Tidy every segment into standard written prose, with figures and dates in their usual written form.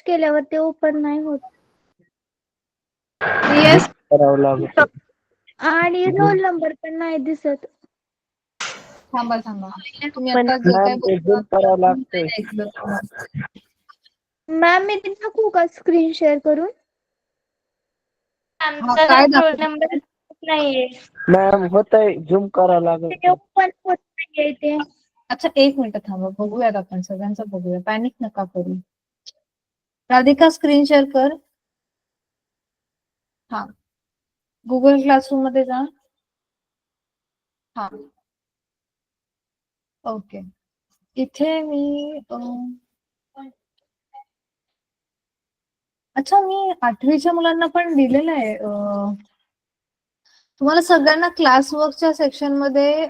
केल्यावर ते ओपन नाही होत. येस करावं लागत. आणि रोल नंबर पण नाही दिसत. थांबा तुम्ही पण आता जे काय मॅम ते झूम करावं लागतंय. मॅम मी ते दाखवू का स्क्रीन शेअर करून? काय रोल नंबर नाहीये. मॅम होतंय, झूम करावं लागत. ते ओपन होत नाहीये ते. अच्छा 1 मिनिट थांबा, बघूयात आपण सगळ्यांचं बघूया, पॅनिक नका करू. राधिका स्क्रीन शेअर कर. हा, गुगल क्लासरूम मध्ये जा. हा ओके, इथे मी अच्छा मी 8वीच्या मुलांना पण दिलेलं आहे. तुम्हाला सगळ्यांना क्लास वर्कच्या सेक्शन मध्ये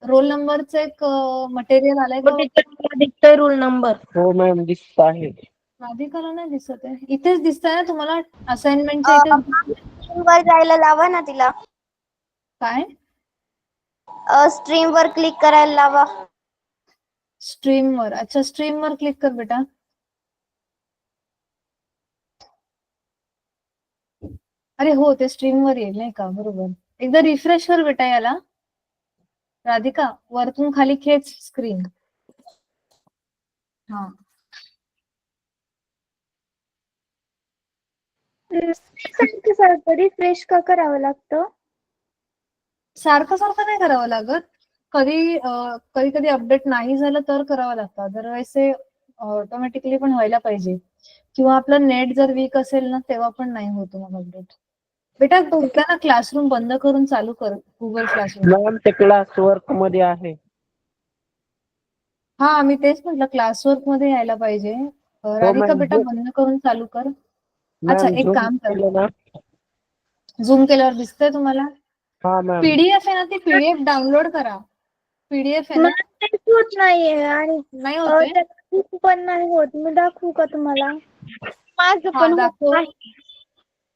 रोल नंबरचं एक मटेरियल आलंय का? दिसतोय रोल नंबर. हो मॅम दिसत आहे. राधिकाला नाही दिसत आहे, इथेच दिसतंय ना तुम्हाला असाइनमेंटच्या इथे? वर जायला लावा ना तिला. काय? स्ट्रीम वर क्लिक करायला लावा. स्ट्रीम वर, अच्छा स्ट्रीम वर क्लिक कर बेटा. अरे हो, ते स्ट्रीम वर येईल नाही का, बरोबर. एकदा रिफ्रेश कर बेटा याला. राधिका वरतून खाली खेच स्क्रीन. हा सारखं रिफ्रेश का करावं लागतं? सारखं नाही करावं लागत. कधी कधी अपडेट नाही झालं तर करावं लागतं, अदरवाईज ते ऑटोमॅटिकली पण व्हायला पाहिजे. किंवा आपलं नेट जर वीक असेल ना तेव्हा पण नाही होत मग अपडेट. बेटा तुझा ना क्लासरूम बंद करून चालू कर गुगल क्लासरूम. मॅम ते क्लास वर्क मध्ये आहे. हा मी तेच म्हटलं, क्लासवर्क मध्ये यायला पाहिजे. राधिका मॅम बेटा बंद करून चालू कर. अच्छा मॅम एक झूम काम कर, केलं ना. झूम केल्यावर दिसतंय तुम्हाला? हा मॅम. पीडीएफ आहे ना, ती पीडीएफ डाउनलोड करा. पीडीएफ आहे ना, होत नाहीये आणि नाही होते. पण नाही होत. मी दाखवू का तुम्हाला? माझं हा पण होत दाखव, नाही.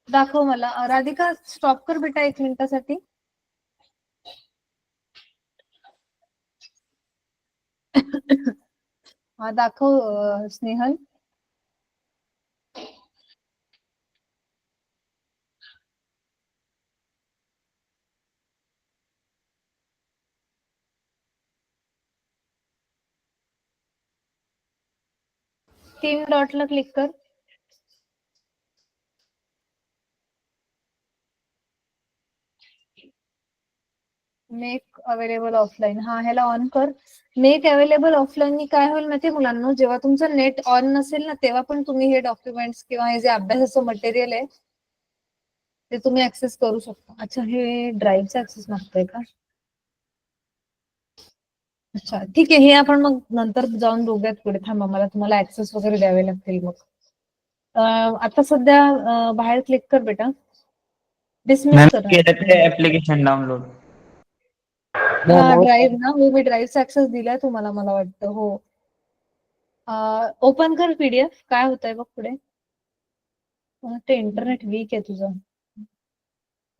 दाखव मला. राधिका स्टॉप कर बेटा 1 मिनिटासाठी. हा दाखव स्नेहल. तीन डॉटला क्लिक कर. मेक अवेलेबल ऑफलाईन, हा ह्याला ऑन कर. मेक अवेलेबल ऑफलाईन काय होईल माहिती मुलांना, जेव्हा तुमचं नेट ऑन नसेल ना तेव्हा पण तुम्ही हे डॉक्युमेंट्स किंवा हे जे अभ्यासाचं मटेरियल आहे ते तुम्ही ऍक्सेस करू शकता. अच्छा हे ड्राईव्हचा ऍक्सेस मागतंय का? अच्छा ठीक आहे, हे आपण मग नंतर जाऊन बघूयात पुढे. थांबा, मला तुम्हाला ऍक्सेस वगैरे द्यावे लागतील मग. आता सध्या बाहेर क्लिक कर बेटा. डिसमिस कर. Application download. हा ड्राईव्ह ना, हो मी ड्राईव्हचा ऍक्सेस दिलाय तुम्हाला मला वाटतं. हो ओपन कर पीडीएफ. काय होतंय बघ पुढे. ते इंटरनेट वीक आहे तुझं.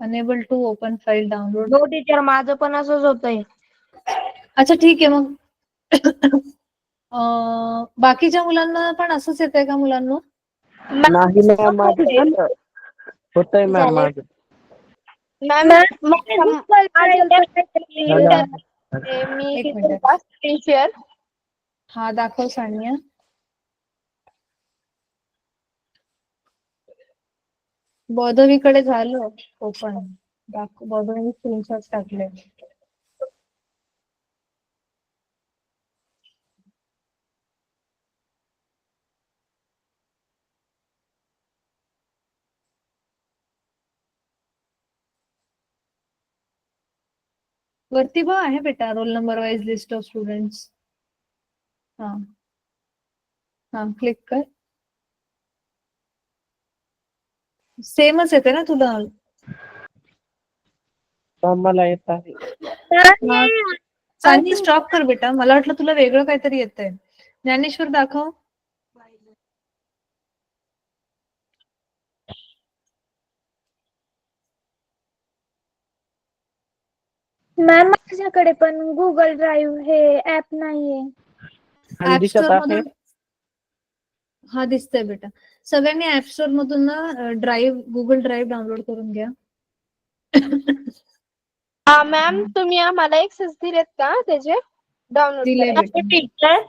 Unable to open file download. हो टीचर, माझं पण असंच होतंय. अच्छा ठीक आहे मग. बाकीच्या मुलांना पण असंच येतंय का मुलांना? नाही मॅम, माझं झालं. होतंय मॅम माझं. मॅम मी एक मिनिट. Screen share. हा दाखव सानिया. बौद्धवीकडे झालं ओपन. बौद्धवी स्क्रीनशॉट टाकले. वरती बघ आहे बेटा, roll number wise list of students. हा हा क्लिक कर. सेमच येते ना तुला? मला येत आहे. सानी स्टॉप कर बेटा, मला वाटलं तुला वेगळं काहीतरी येतंय. ज्ञानेश्वर दाखव. मॅम माझ्याकडे पण गुगल ड्राईव्ह हे ऍप नाहीये. आणि ऍप दिसत स्टोर आहे. मधून हा दिसतंय बेटा. सगळ्यांनी ऍप स्टोअर मधून ना गुगल ड्राईव्ह डाउनलोड करून घ्या. मॅम तुम्ही आम्हाला एक्सेस दिलेत का त्याचे डाउनलोड दिले करायचे? बेटा. टीचर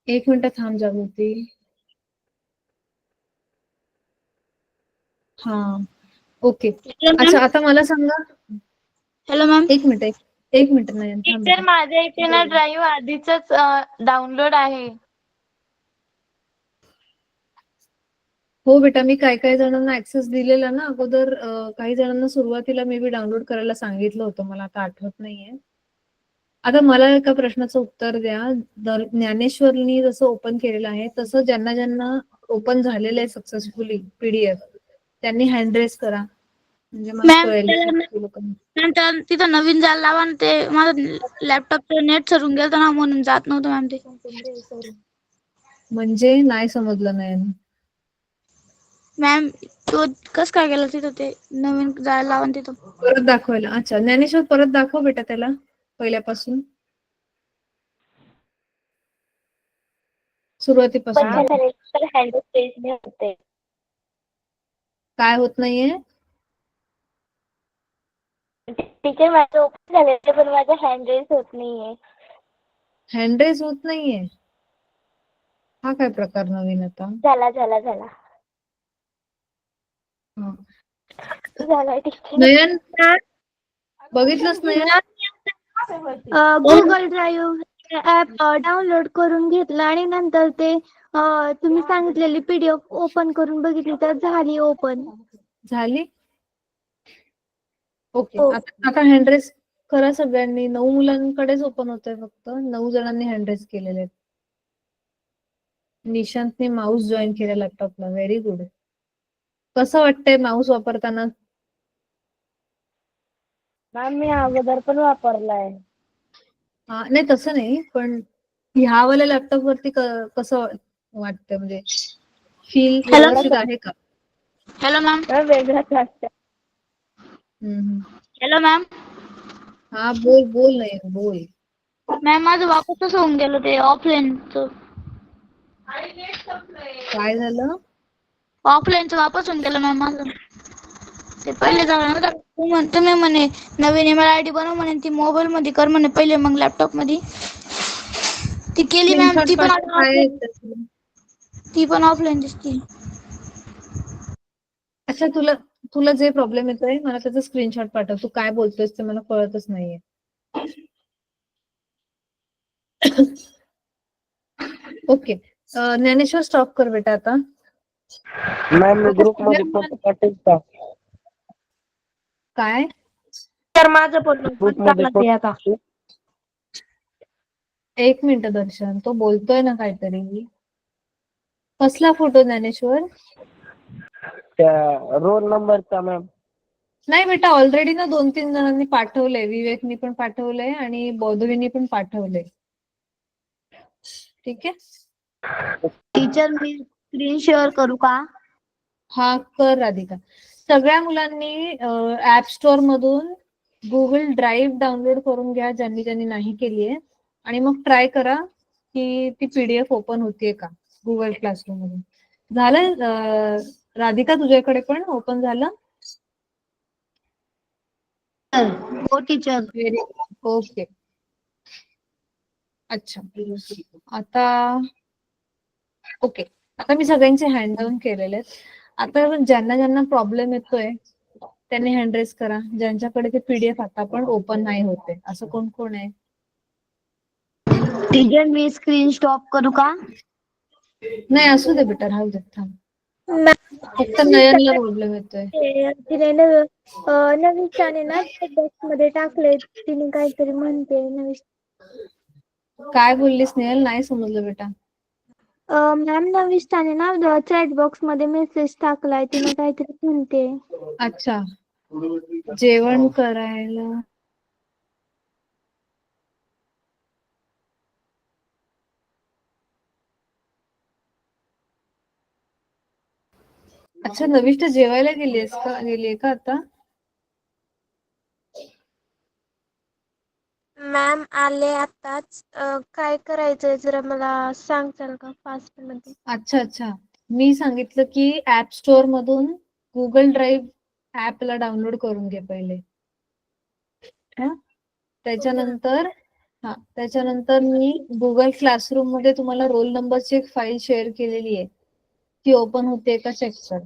एक मिनिट थांब जागृती. हा ओके. अच्छा आता मला सांगा. Hello ma'am. एक मिनिट नाही थांब टीचर बेटा. माझ्या इथे ना ड्राईव्ह आधीच डाउनलोड आहे. हो बेटा, मी काही जणांना ऍक्सेस दिलेला ना अगोदर. काही जणांना सुरुवातीला मे बी डाउनलोड करायला सांगितलं होतं, मला आता आठवत नाहीये. आता मला एका प्रश्नाचं उत्तर द्या. ज्ञानेश्वरनी जसं ओपन केलेलं आहे तसं ज्यांना ज्यांना ओपन झालेलं आहे सक्सेसफुली पीडीएफ त्यांनी हँड रेस करा, म्हणजे मला मॅम कळेल त्याला की लोकांना. नंतर तिथं नवीन जायला लावा ना. ते माझं लॅपटॉपचं नेट सरून गेलं ना म्हणून जात नव्हतं मॅम ते. म्हणजे नाही समजलं नाही. मॅम तो कसं काय गेलं तिथं, ते नवीन जायला लावा ना तिथं. परत दाखवायला. अच्छा ज्ञानेश्वर परत दाखव बेटा त्याला पहिल्यापासून, सुरुवातीपासून दाखव. काय होत नाहीये? टीचर माझं ओपन झालं पण माझं हँड रेस होत नाहीये. हँड रेस होत नाहीये? हा काय प्रकार नवीन आता? झाला हा. झाला टीचर. नयन बघितलंच नयन? गुगल ड्राईव्ह ऍप डाउनलोड करून घेतला आणि नंतर ते तुम्ही सांगितलेली पीडीएफ ओपन करून बघितली तर झाली ओपन. झाली. ओके. हो. आता हँड रेस करा सगळ्यांनी. 9 मुलांकडेच ओपन होतंय, फक्त 9 जणांनी हँड रेस केलेले आहेत. निशांतने माऊस जॉईन केला लॅपटॉपला. Very good. कसं वाटतंय माऊस वापरताना? मॅम मी अगोदर पण वापरलाय. हा नाही तसं नाही, पण ह्यावाल्या लॅपटॉप वरती कसं वाटतंय, म्हणजे फील व्यवस्थित आहे का? Hello ma'am. वेगळाच वाटतं. Hello ma'am. हा बोल नयन बोल. मॅम माझं वापसच होऊन गेलं ते ऑफलाईनचं. काय झालं? ऑफलाईनचं वापस होऊन गेलं मॅम माझं. ते पहिले तुम्ही म्हणे नवीन ईमेल आयडी बनव म्हणे, ती मोबाईल मध्ये कर म्हणे पहिले, मग लॅपटॉप मध्ये. ती केली मॅम. स्क्रीनशॉट पाठव. काय येतंय तुला? ती पण ऑफलाईन दिसते. अच्छा तुला जे प्रॉब्लेम येतोय मला त्याचा स्क्रीनशॉट पाठव. तू काय बोलतोयस ते मला कळतच नाहीये. ओके. ज्ञानेश्वर स्टॉप कर बेटा आता. मॅम मी ओके, ग्रुप मध्ये फोटो पाठवू का? काय? तर माझं पण ग्रुप मध्ये आता. फोटो. एक मिनिट दर्शन, तो बोलतोय ना काहीतरी. कसला फोटो ज्ञानेश्वर? त्या रोल नंबरचा मॅम. नाही बेटा, ऑलरेडी ना 2-3 जणांनी पाठवलंय. विवेकनी पण पाठवलंय आणि बौद्धवीनी पण पाठवलंय. ठीक आहे. टीचर मी स्क्रीन शेअर करू का? हा कर राधिका. सगळ्या मुलांनी ऍप स्टोअर मधून गुगल ड्राईव्ह डाउनलोड करून घ्या, ज्यांनी नाही केली आहे. आणि मग ट्राय करा की ती पीडीएफ ओपन होतीये का गुगल क्लासरूम मधून. झालं राधिका, तुझ्याकडे पण ओपन झालं? हो टीचर. Very okay. अच्छा आता ओके. आता मी सगळ्यांचे हँड डाऊन केलेले आहेत. आता ज्यांना ज्यांना प्रॉब्लेम येतोय त्यांनी हँड रेस करा, ज्यांच्याकडे ते पीडीएफ आता पण ओपन नाही होते. असं कोण कोण आहे? टीचर मी स्क्रीन स्टॉप करू का? नाही असू दे बेटा, राहू दे, थांब. फक्त नयनला प्रॉब्लेम येतोय. तिने नविष्ठाने ना बॉक्स मध्ये टाकले. तिने काहीतरी म्हणते काय बोललीस नेहल? नाही समजलं बेटा. मॅम नविष्ठाने ना चॅट बॉक्स मध्ये मेसेज टाकलाय. तिने काहीतरी म्हणते. अच्छा, जेवण करायला. अच्छा नविष्ठा जेवायला गेलीये का आता? मॅम आले आताच. काय करायचंय जरा मला सांगताल का फास्ट मध्ये? अच्छा. मी सांगितलं की ऍप स्टोअर मधून गुगल ड्राईव्ह ऍपला डाउनलोड करून घे पहिले. हा त्याच्यानंतर मी गुगल क्लासरूम मध्ये तुम्हाला रोल नंबरची एक फाईल शेअर केलेली आहे, ती ओपन होते का चेक कर.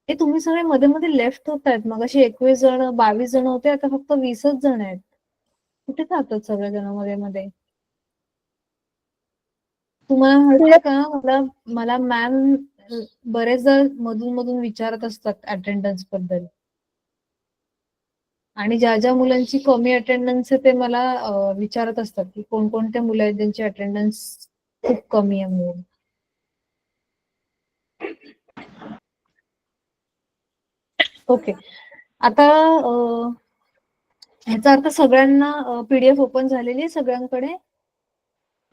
हे तुम्ही सगळे मध्ये मध्ये लेफ्ट होत आहेत. मग असे 21 जण 22 जण होते, आता फक्त 20च जण आहेत. कुठे जातात सगळे जण मध्ये मध्ये? तुम्हाला माहितीये का, मला मॅम बरेचदा मधून मधून विचारत असतात अटेंडन्स बद्दल. आणि ज्या ज्या मुलांची कमी अटेंडन्स आहे ते मला विचारत असतात की कोणकोणत्या मुलं आहेत ज्यांची अटेंडन्स खूप कमी आहे म्हणून. ओके, आता ह्याचा अर्थ सगळ्यांना पीडीएफ ओपन झालेली आहे सगळ्यांकडे?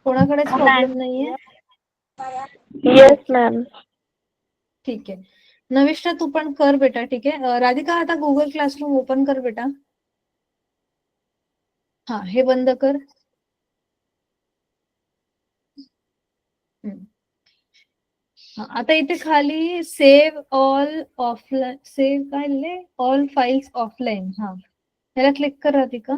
कोणाकडेच प्रॉब्लेम नाहीये? Yes ma'am. ठीक आहे. नविष्ठा तू पण कर बेटा. ठीक आहे. राधिका आता गुगल क्लासरूम ओपन कर बेटा. हा, हे बंद कर. आता इथे खाली सेव्ह ऑल ऑफलाईन, सेव्ह काय लिहिले, ऑल फाईल्स ऑफलाईन. हा, ह्याला क्लिक कर राधिका.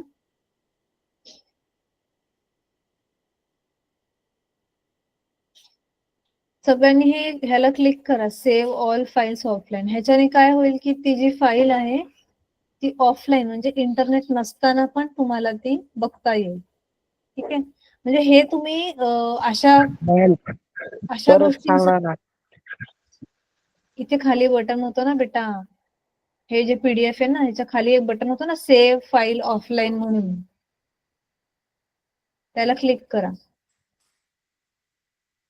सगळ्यांनी ह्याला क्लिक करा, सेव्ह ऑल फाईल्स ऑफलाईन. ह्याच्याने काय होईल की ती जी फाईल आहे ती ऑफलाईन म्हणजे इंटरनेट नसताना पण तुम्हाला ती बघता येईल. ठीक आहे. म्हणजे हे तुम्ही अशा परत गोष्टींसाठी सांगा ना. इथे खाली बटन होतं ना बेटा, हे जे पीडीएफ आहे ना ह्याच्या खाली एक बटन होतं ना, सेव्ह फाईल ऑफलाईन म्हणून, त्याला क्लिक करा.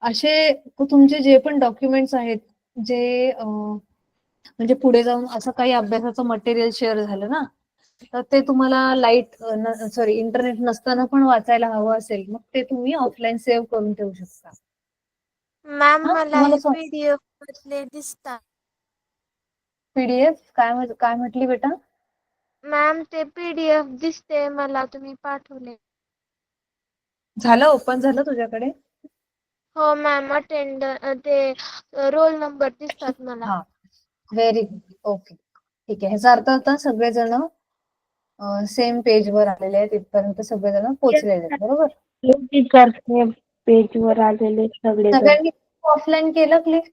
असे तुमचे जे पण डॉक्युमेंट्स आहेत जे म्हणजे पुढे जाऊन असं काही अभ्यासाचं मटेरियल शेअर झालं ना, तर ते तुम्हाला इंटरनेट नसताना पण वाचायला हवं असेल, मग ते तुम्ही ऑफलाईन सेव्ह करून ठेवू शकता. मॅम हा, मला तुम्हाला हे पीडीएफ मधले दिसतात. पीडीएफ काय म्हटली बेटा? मॅम ते पीडीएफ दिसते मला, तुम्ही पाठवले. झालं, ओपन झालं तुझ्याकडे? हो मॅम, ते रोल नंबर दिसतात मला. हा, व्हेरी गुड. ओके, ठीक आहे. ह्याचा अर्थ आता सगळेजण सेम पेज वर आलेले आहेत, इथपर्यंत सगळेजण पोहोचलेले आहेत, बरोबर? टीचर पेज वर आलेले सगळे सगळ्यांनी ऑफलाईन केलं क्लिक,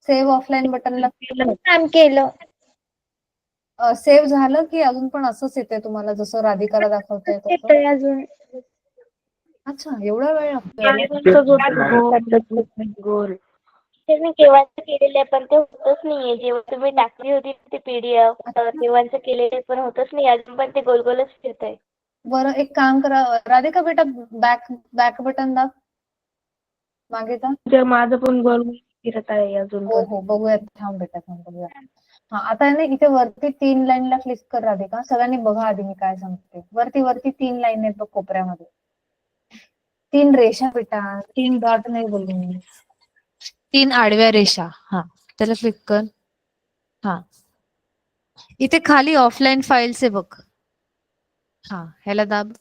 सेव्ह ऑफलाईन बटनला? मॅम केलं. सेव्ह झालं की अजून पण असंच येतंय तुम्हाला जसं राधिकाला दाखवतंय तसं? येतोय अजून. अच्छा, एवढा वेळ लागतोय? गोल. ते मी केव्हाच केलेले पण ते होतच नाहीये. जेव्हा तुम्ही टाकली होती ते पीडीएफ तेव्हाच केलेले पण होतच नाही, अजून पण ते गोलगोलच फिरत आहे. बरं, एक काम करा राधिका बेटा, बॅक बटन दाब, मागे जा. माझं पण गोल फिरत आहे अजून हो पण. हो, बघूयात. थांब बेटा, थांब बघूया. हा, आता आहे ना इथे वरती 3 लाईनला क्लिक कर राधिका. सगळ्यांनी बघा आधी मी काय सांगते. वरती 3 लाईन आहेत बघ कोपऱ्यामध्ये, 3 रेषा बेटा, 3 डॉट नाही बोलली मी, 3 आडव्या रेषा. हा, त्याला क्लिक कर. हा, इथे खाली ऑफलाईन फाईल्स आहे बघ. हा, ह्याला दाब.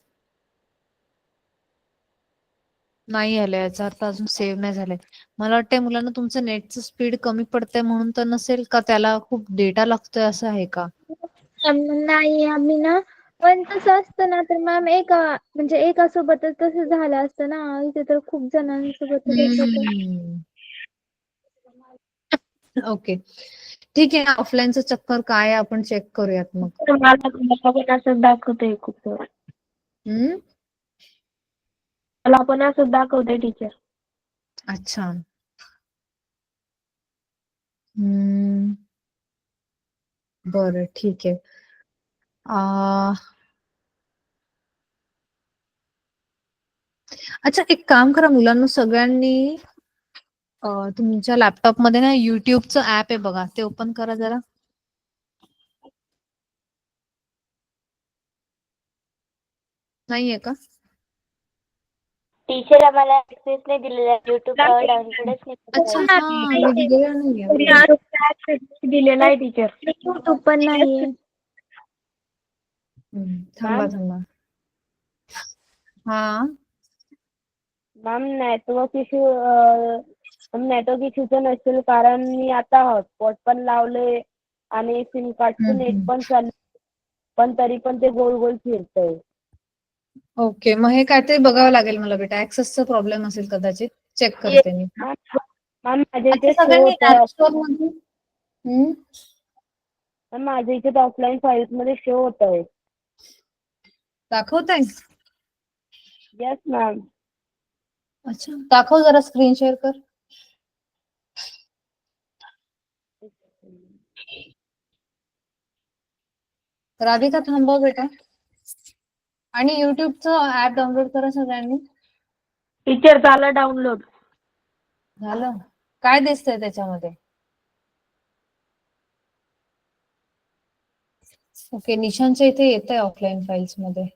नाही आलं, याचा अर्थ अजून सेव्ह नाही झालंय. मला वाटतंय मुलांना तुमचं नेटचं स्पीड कमी पडतंय म्हणून तर नसेल का, त्याला खूप डेटा लागतोय असं आहे का? नाही, आम्ही ना पण तसं असतं ना तर मॅम एकासोबतच तसं झालं असतं ना, इथे तर खूप जणांसोबत ओके, ठीक आहे. ऑफलाईनचं चक्कर काय आहे आपण चेक करूयात मग. मला पण असं दाखवतंय खूप. मला पण असं दाखवतंय टीचर. अच्छा. बरं, ठीक आहे. अच्छा, एक काम करा मुलांना, सगळ्यांनी तुमच्या लॅपटॉप मध्ये ना युट्यूबचं ऍप आहे बघा, ते ओपन करा जरा. नाहीये का? टीचर आम्हाला ऍक्सेस नाही दिलेला, युट्यूब डाउनलोडच नाही अच्छा, केलेला. हा, मी दिलेला नाहीये. दिलेला आहे टीचर. युट्यूब पण नाहीये. थांबा. हा. मॅम नेटवर्क इश्यूचं नसेल, कारण मी आता हॉटस्पॉट पण लावले आणि सिम कार्डचं नेट हम्म. पण चालू, पण तरी पण ते गोल गोल फिरतंय. ओके, मग हे काहीतरी बघावं लागेल मला बेटा. ऍक्सेसचा प्रॉब्लेम असेल कदाचित. चेक करते मी. मॅम माझ्या अच्छा, इथे शो सगळ्यांनी होतंय. ऍप स्टोअर मधून मॅम माझ्या इथे ऑफलाईन फाईल्स मध्ये शो होतंय. दाखवताय? Yes ma'am. अच्छा, दाखव जरा, स्क्रीन शेअर कर. राधिका थांबव बेटा. आणि युट्यूबचं ऍप डाउनलोड करा सगळ्यांनी. टीचर झालं डाउनलोड. झालं? काय दिसतंय त्याच्यामध्ये? ओके, निशांच्या इथे येत आहे ऑफलाईन फाईल्स मध्ये.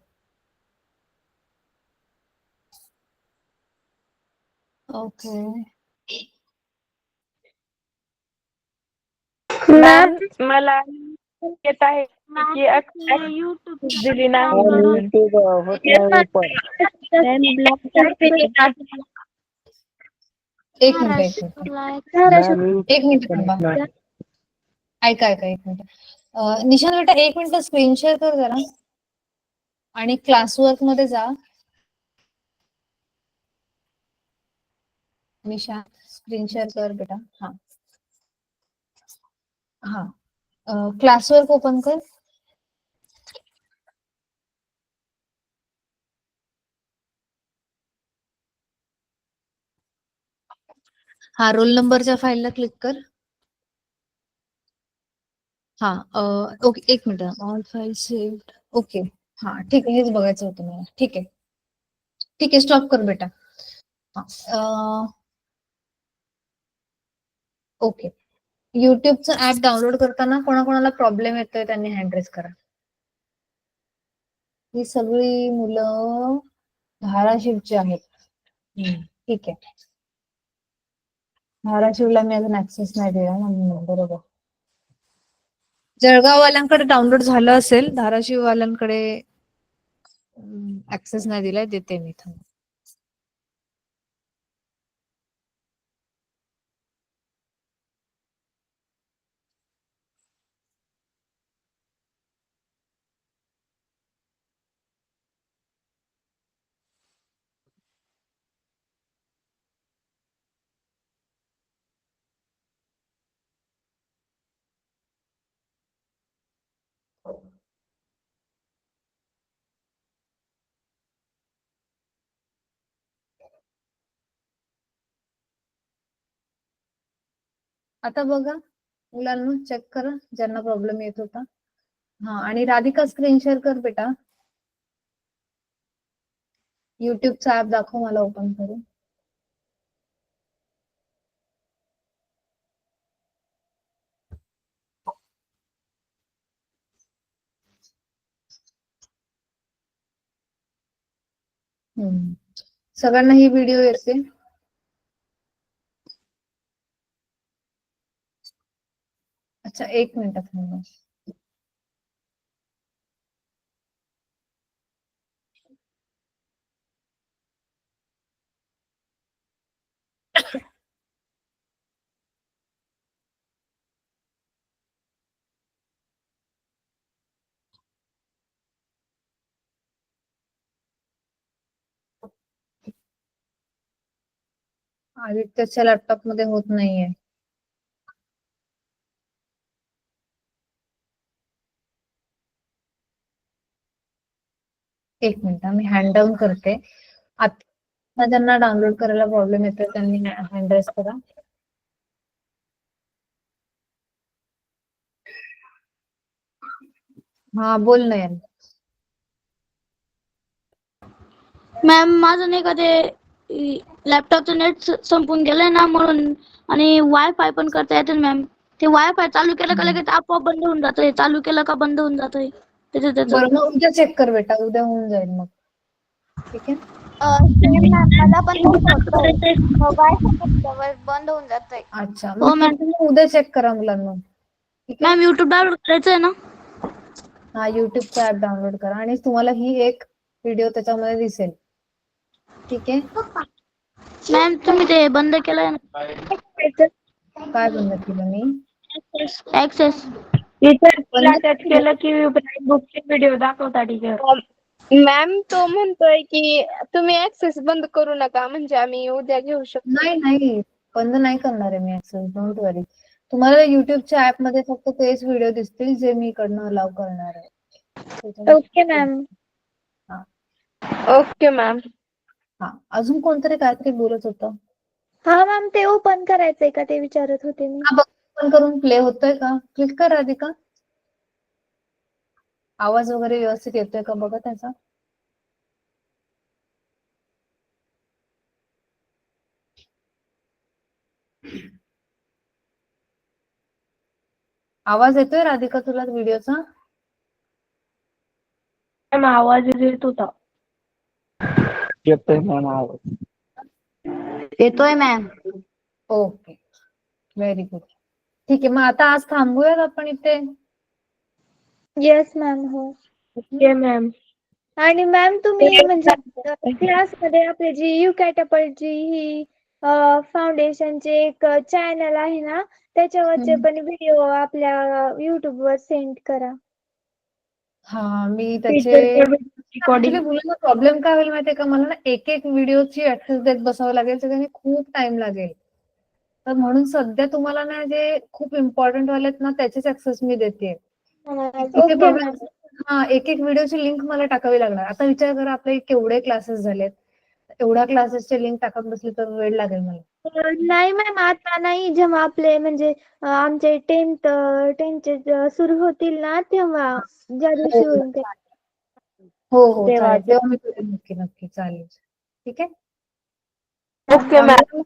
ओके. मॅम मला येत आहे की ऍक्सेस दिली नाही आणि म्हणून. YouTube होत नाही ओपन. एक मिनिट, एक मिनिट, मॅम एक मिनिट थांबा. ऐका ऐका, एक मिनिट. निशांत बेटा, एक मिनिट स्क्रीन शेअर कर जरा. आणि क्लासवर्क मध्ये जा. निशांत, स्क्रीन शेअर कर बेटा. हा हा, क्लासवर्क ओपन कर. हा, रोल नंबरच्या फाईलला क्लिक कर. हा, ओके, एक minute. All file saved. Okay, हा ठीक आहे, हेच बघायचं होतं मला. ठीक आहे, ठीक आहे, स्टॉप कर बेटा. हा, ओके. युट्यूबचं ऍप डाउनलोड करताना कोणाकोणाला प्रॉब्लेम येतोय त्यांनी हँड रेज करा. ही सगळी मुलं धाराशिवची आहेत. ठीक आहे. धाराशिवला मी अजून ऍक्सेस नाही दिला ना, बरोबर. जळगाववाल्यांकडे डाउनलोड झालं असेल, धाराशिववाल्यांकडे ऍक्सेस नाही दिलाय. देते मी. थांब. आता बघा मुलांना, चेक करा ज्यांना प्रॉब्लेम येत होता. हा, आणि राधिका स्क्रीन शेअर कर बेटा. युट्यूबचा ऍप दाखव मला ओपन करून. सगळ्यांना ही व्हिडिओ येते? अच्छा, एक मिनिट थांबा. आदित्यच्या लॅपटॉप मध्ये होत नाहीये. एक मिनिट, मी हँड डाऊन करते. आता ज्यांना डाउनलोड करायला प्रॉब्लेम येतोय त्यांनी हँड रेस करा. हा, बोल नयन. मॅम माझं नाही का ते लॅपटॉपचं नेट संपून गेलंय ना म्हणून, आणि वायफाय पण करता येते मॅम. ते वायफाय चालू केलं का लगेच आपोआप बंद होऊन जातंय, चालू केलं का बंद होऊन जातंय त्याचं. बरं, मग उद्या चेक कर बेटा, उद्या होऊन जाईल मग. ठीक आहे. मला पण तसं होतंय. वायफाय बंद होऊन जातंय. अच्छा, हो मग मॅम. तुम्ही उद्या चेक करा मुलांना. ठीक आहे. मॅम युट्यूब डाउनलोड करायचंय ना? हा, युट्यूबचा ऍप डाउनलोड करा आणि तुम्हाला ही एक व्हिडिओ त्याच्यामध्ये दिसेल. ठीक आहे. मॅम तुम्ही ते बंद केलंय ना काय बंद केलं मी? ऍक्सेस. टीचर तिला बंद टच केलं की बुकचे व्हिडिओ दाखवता टीचर. मॅम तो म्हणतोय की तुम्ही ऍक्सेस बंद करू नका म्हणजे आम्ही उद्या घेऊ शकतो. नाही नाही, बंद नाही करणार आहे मी ऍक्सेस, डोंट वरी. तुम्हाला युट्यूबच्या ऍप मध्ये फक्त तेच व्हिडिओ दिसतील जे मी इकडनं अलाव करणार आहे. Okay ma'am. Okay ma'am. हा, अजून कोणतरी काहीतरी बोलत होतं. हा मॅम ते ओपन करायचंय का ते विचारत होते मी. हा, बघ ओपन करून प्ले होतोय का? क्लिक कर राधिका. आवाज वगैरे व्यवस्थित येतोय का बघा त्याचा. आवाज येतोय राधिका तुला व्हिडिओचा? मॅम आवाज येत होता. येतोय मॅम आवाज. येतोय मॅम. Okay, very good. ठीक आहे, मग आता आज थांबूयात आपण इथे. Yes ma'am. हो. Okay ma'am. आणि मॅम तुम्ही म्हणजे क्लासमध्ये आपली जी यू कॅटॅपल्टची ही फाउंडेशनचे एक चॅनल आहे ना त्याच्यावरचे पण व्हिडिओ आपल्या YouTube वर सेंड करा. हा, मी त्याचे रेकॉर्डिंग. मुलांना प्रॉब्लेम काय होईल माहितीये का, मला ना एक एक व्हिडिओची ऍक्सेस देत बसावं लागेल, त्याच्याने खूप टाइम लागेल. तर म्हणून सध्या तुम्हाला ना जे खूप इम्पॉर्टंट वाले आहेत ना त्याचेच ऍक्सेस मी देते. Okay problem. मॅम. हा, एक एक व्हिडिओची लिंक मला टाकावी लागणार. आता विचार करा आपले केवढे क्लासेस झालेत, एवढ्या क्लासेसचे लिंक टाकत बसली तर वेळ लागेल मला. नाही मॅम आता नाही, जेव्हा आपले म्हणजे आमचे टेनचे सुरू होतील ना तेव्हा ज्या हो दिवशी होईल ते. हो चालेल, तेव्हा मी करेन. नक्की नक्की चालेल. ठीक आहे. Okay ma'am.